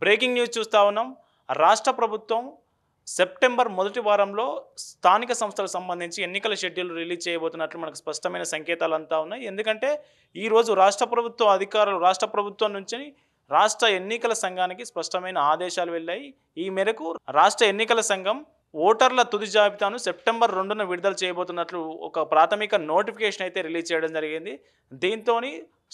Breaking news చూస్తా ఉన్నాం. రాష్ట్ర ప్రభుత్వం సెప్టెంబర్ మొదటి వారంలో స్థానిక సంస్థలకు సంబంధించి ఎన్నికల షెడ్యూల్ రిలీజ్ చేయబోతున్నట్లు మనకు స్పష్టమైన సంకేతాలు అంతా ఉన్నాయి. ఎందుకంటే ఈరోజు రాష్ట్ర ప్రభుత్వ అధికారులు రాష్ట్ర ప్రభుత్వం నుంచి రాష్ట్ర ఎన్నికల సంఘానికి స్పష్టమైన ఆదేశాలు వెళ్ళాయి. ఈ మేరకు రాష్ట్ర ఎన్నికల సంఘం ఓటర్ల తుది జాబితాను సెప్టెంబర్ 2న విడుదల చేయబోతున్నట్లు ఒక ప్రాథమిక నోటిఫికేషన్ అయితే రిలీజ్ చేయడం జరిగింది. దీంతో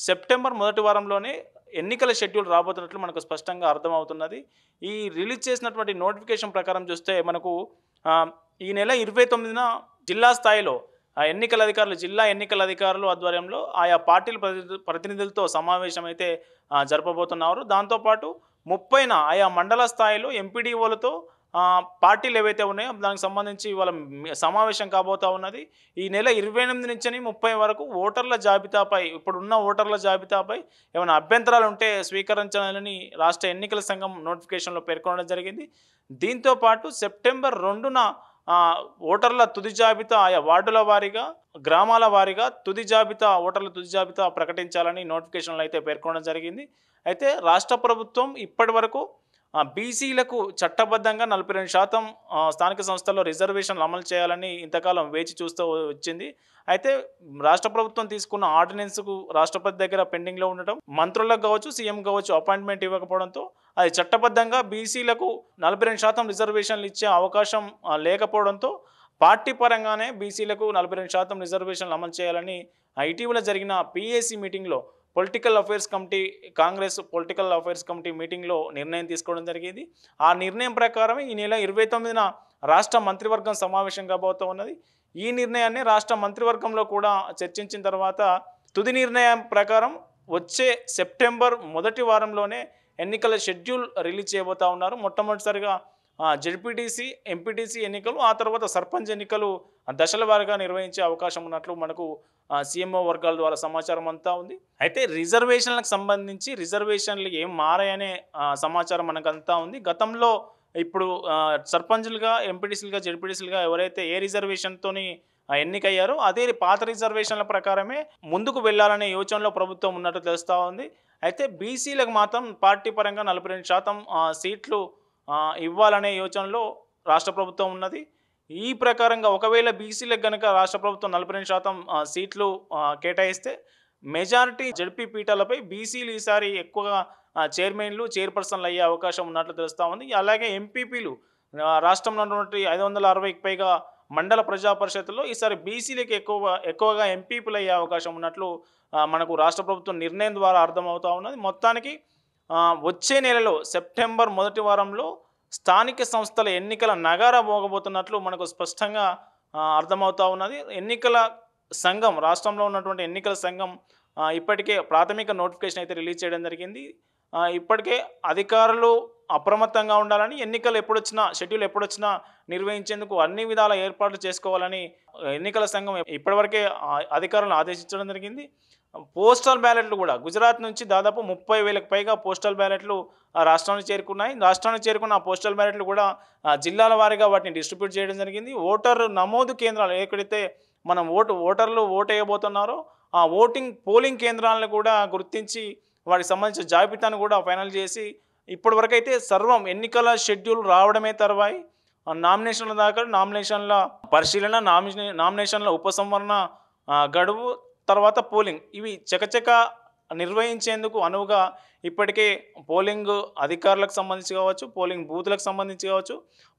సెప్టెంబర్ మొదటి వారంలోనే ఎన్నికల షెడ్యూల్ రాబోతున్నట్లు మనకు స్పష్టంగా అర్థమవుతున్నది. ఈ రిలీజ్ చేసినటువంటి నోటిఫికేషన్ ప్రకారం చూస్తే మనకు ఈ నెల 29న జిల్లా స్థాయిలో జిల్లా ఎన్నికల అధికారులు ఆధ్వర్యంలో ఆయా పార్టీల ప్రతినిధులతో సమావేశం అయితే జరపబోతున్నారు. దాంతోపాటు 30న ఆయా మండల స్థాయిలో ఎంపీడీఓలతో పార్టీలు ఏవైతే ఉన్నాయో దానికి సంబంధించి వాళ్ళ సమావేశం కాబోతా ఉన్నది. ఈ నెల 28 నుంచి 30 వరకు ఓటర్ల జాబితాపై ఇప్పుడున్న ఓటర్ల జాబితాపై ఏమైనా అభ్యంతరాలు ఉంటే స్వీకరించాలని రాష్ట్ర ఎన్నికల సంఘం నోటిఫికేషన్లో పేర్కొనడం జరిగింది. దీంతోపాటు సెప్టెంబర్ 2న ఓటర్ల తుది జాబితా ఆయా వార్డుల వారీగా గ్రామాల వారీగా ఓటర్ల తుది జాబితా ప్రకటించాలని నోటిఫికేషన్లో అయితే పేర్కొనడం జరిగింది. అయితే రాష్ట్ర ప్రభుత్వం ఇప్పటి వరకు బీసీలకు చట్టబద్ధంగా 42% స్థానిక సంస్థల్లో రిజర్వేషన్లు అమలు చేయాలని ఇంతకాలం వేచి చూస్తూ వచ్చింది. అయితే రాష్ట్ర ప్రభుత్వం తీసుకున్న ఆర్డినెన్స్కు రాష్ట్రపతి దగ్గర పెండింగ్లో ఉండటం, మంత్రులకు కావచ్చు సీఎం కావచ్చు అపాయింట్మెంట్ ఇవ్వకపోవడంతో అది చట్టబద్ధంగా బీసీలకు 42% రిజర్వేషన్లు ఇచ్చే అవకాశం లేకపోవడంతో పార్టీ పరంగానే బీసీలకు 42% రిజర్వేషన్లు అమలు చేయాలని ఇటీవల జరిగిన పీఏసీ మీటింగ్లో కాంగ్రెస్ పొలిటికల్ అఫైర్స్ కమిటీ మీటింగ్లో నిర్ణయం తీసుకోవడం జరిగింది. ఆ నిర్ణయం ప్రకారం ఈ నెల 29న రాష్ట్ర మంత్రివర్గం సమావేశం కాబోతూ ఉన్నది. ఈ నిర్ణయాన్ని రాష్ట్ర మంత్రివర్గంలో కూడా చర్చించిన తర్వాత తుది నిర్ణయం ప్రకారం వచ్చే సెప్టెంబర్ మొదటి వారంలోనే ఎన్నికల షెడ్యూల్ రిలీజ్ చేయబోతా ఉన్నారు. మొట్టమొదటిసారిగా జెడ్పీటీసీ, ఎంపీటీసీ ఎన్నికలు, ఆ తర్వాత సర్పంచ్ ఎన్నికలు దశల వారీగా నిర్వహించే అవకాశం ఉన్నట్లు మనకు సీఎంఓ వర్గాల ద్వారా సమాచారం అంతా ఉంది. అయితే రిజర్వేషన్లకు సంబంధించి రిజర్వేషన్లు ఏం మారాయనే సమాచారం మనకు అంతా ఉంది. గతంలో ఇప్పుడు సర్పంచ్లుగా, ఎంపీటీసీలుగా, జెడ్పీటీసీలుగా ఎవరైతే ఏ రిజర్వేషన్తోని ఎన్నికయ్యారో అదే పాత రిజర్వేషన్ల ప్రకారమే ముందుకు వెళ్ళాలనే యోచనలో ప్రభుత్వం ఉన్నట్టు తెలుస్తూ ఉంది. అయితే బీసీలకు మాత్రం పార్టీ పరంగా 42% సీట్లు ఇవ్వాలనే యోచనలో రాష్ట్ర ప్రభుత్వం ఉన్నది. ఈ ప్రకారంగా ఒకవేళ బీసీలకు కనుక రాష్ట్ర ప్రభుత్వం 42% సీట్లు కేటాయిస్తే మెజారిటీ జడ్పీ పీఠాలపై బీసీలు ఈసారి ఎక్కువగా చైర్మన్లు, చైర్పర్సన్లు అయ్యే అవకాశం ఉన్నట్లు తెలుస్తూ ఉంది. అలాగే ఎంపీపీలు రాష్ట్రంలో ఉన్నటువంటి 560కి పైగా మండల ప్రజా పరిషత్తుల్లో ఈసారి బీసీలకు ఎక్కువగా ఎంపీపీలు అయ్యే అవకాశం ఉన్నట్లు మనకు రాష్ట్ర ప్రభుత్వం నిర్ణయం ద్వారా అర్థమవుతూ ఉన్నది. మొత్తానికి వచ్చే నెలలో సెప్టెంబర్ మొదటి వారంలో స్థానిక సంస్థల ఎన్నికల నగారా మోగబోతున్నట్లు మనకు స్పష్టంగా అర్థమవుతూ ఉన్నది. ఎన్నికల సంఘం రాష్ట్రంలో ఉన్నటువంటి ఎన్నికల సంఘం ఇప్పటికే ప్రాథమిక నోటిఫికేషన్ అయితే రిలీజ్ చేయడం జరిగింది. ఇప్పటికే అధికారులు అప్రమత్తంగా ఉండాలని, షెడ్యూల్ ఎప్పుడొచ్చినా నిర్వహించేందుకు అన్ని విధాల ఏర్పాట్లు చేసుకోవాలని ఎన్నికల సంఘం ఇప్పటివరకే అధికారులను ఆదేశించడం జరిగింది. పోస్టల్ బ్యాలెట్లు కూడా గుజరాత్ నుంచి దాదాపు 30,000కి పైగా పోస్టల్ బ్యాలెట్లు రాష్ట్రానికి చేరుకున్నాయి. రాష్ట్రానికి చేరుకున్న ఆ పోస్టల్ బ్యాలెట్లు కూడా జిల్లాల వారీగా వాటిని డిస్ట్రిబ్యూట్ చేయడం జరిగింది. ఓటరు నమోదు కేంద్రాలు ఎక్కడైతే మనం ఓటర్లు ఓటు వేయబోతున్నారో ఆ పోలింగ్ కేంద్రాలను కూడా గుర్తించి వాటికి సంబంధించిన జాబితాను కూడా ఫైనల్ చేసి ఇప్పటివరకు అయితే సర్వం ఎన్నికల షెడ్యూల్ రావడమే తర్వాయి నామినేషన్ల దాకా నామినేషన్ల పరిశీలన, నామినేషన్ల ఉపసంహరణ గడువు, తర్వాత పోలింగ్ ఇవి చకచక నిర్వహించేందుకు అనువుగా ఇప్పటికే పోలింగ్ అధికారులకు సంబంధించి కావచ్చు, పోలింగ్ బూత్లకు సంబంధించి కావచ్చు,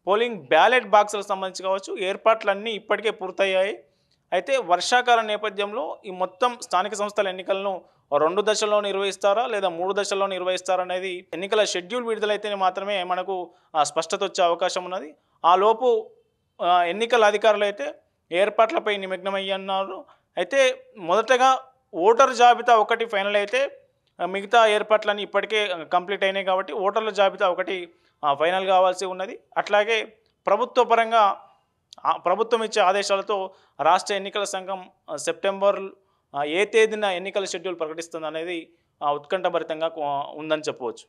పోలింగ్ బ్యాలెట్ బాక్సులకు సంబంధించి కావచ్చు ఏర్పాట్లన్నీ ఇప్పటికే పూర్తయ్యాయి. అయితే వర్షాకాల నేపథ్యంలో ఈ మొత్తం స్థానిక సంస్థల ఎన్నికలను 2 దశల్లో నిర్వహిస్తారా లేదా 3 దశల్లో నిర్వహిస్తారా అనేది ఎన్నికల షెడ్యూల్ విడుదలైతేనే మాత్రమే మనకు స్పష్టత వచ్చే అవకాశం ఉన్నది. ఆ లోపు ఎన్నికల అధికారులు అయితే ఏర్పాట్లపై నిమగ్నమయ్యన్నారు. అయితే మొదటగా ఓటర్ జాబితా ఒకటి ఫైనల్ అయితే మిగతా ఏర్పాట్లన్నీ ఇప్పటికే కంప్లీట్ అయినాయి కాబట్టి ఓటర్ల జాబితా ఒకటి ఫైనల్ కావాల్సి ఉన్నది. అట్లాగే ప్రభుత్వం ఇచ్చే ఆదేశాలతో రాష్ట్ర ఎన్నికల సంఘం సెప్టెంబర్ ఏ తేదీన ఎన్నికల షెడ్యూల్ ప్రకటిస్తుంది అనేది ఉత్కంఠభరితంగా ఉందని చెప్పవచ్చు.